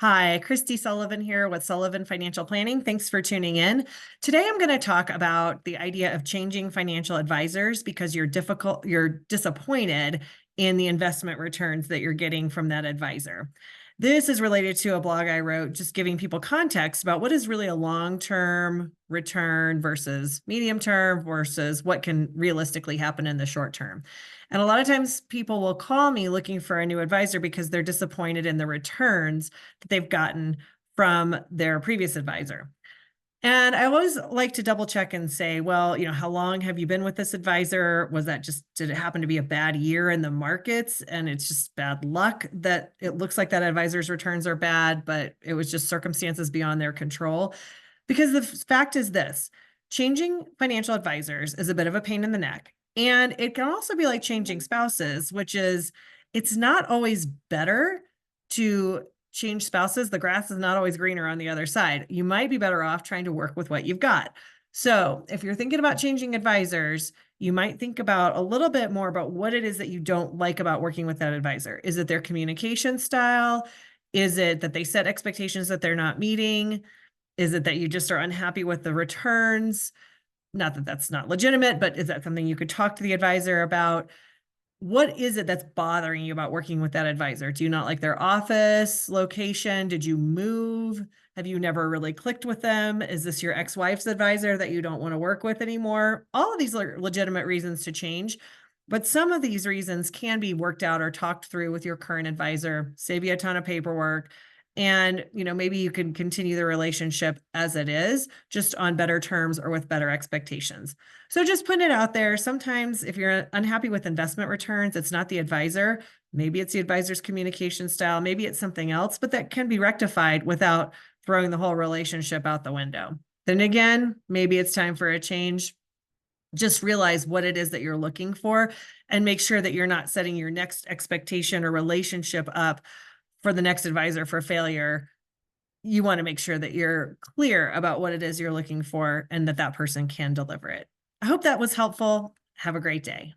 Hi, Kristi Sullivan here with Sullivan Financial Planning. Thanks for tuning in. Today I'm going to talk about the idea of changing financial advisors because you're disappointed in the investment returns that you're getting from that advisor. This is related to a blog I wrote, just giving people context about what is really a long-term return versus medium-term versus what can realistically happen in the short term. And a lot of times people will call me looking for a new advisor because they're disappointed in the returns that they've gotten from their previous advisor. And I always like to double check and say, well, how long have you been with this advisor? Did it happen to be a bad year in the markets and it's just bad luck that it looks like that advisor's returns are bad, but it was just circumstances beyond their control? Because the fact is this, changing financial advisors is a bit of a pain in the neck. And it can also be like changing spouses, which is it's not always better to change spouses. The grass is not always greener on the other side. You might be better off trying to work with what you've got. So if you're thinking about changing advisors, you might think about a little bit more about what it is that you don't like about working with that advisor. Is it their communication style? Is it that they set expectations that they're not meeting? Is it that you just are unhappy with the returns? Not that that's not legitimate, but is that something you could talk to the advisor about? What is it that's bothering you about working with that advisor? Do you not like their office location? Did you move? Have you never really clicked with them? Is this your ex-wife's advisor that you don't want to work with anymore? All of these are legitimate reasons to change, but some of these reasons can be worked out or talked through with your current advisor, save you a ton of paperwork. And, maybe you can continue the relationship as it is, just on better terms or with better expectations. So just putting it out there. Sometimes if you're unhappy with investment returns, it's not the advisor. Maybe it's the advisor's communication style. Maybe it's something else, but that can be rectified without throwing the whole relationship out the window. Then again, maybe it's time for a change. Just realize what it is that you're looking for and make sure that you're not setting your next expectation or relationship up for the next advisor for failure. You want to make sure that you're clear about what it is you're looking for and that that person can deliver it. I hope that was helpful. Have a great day.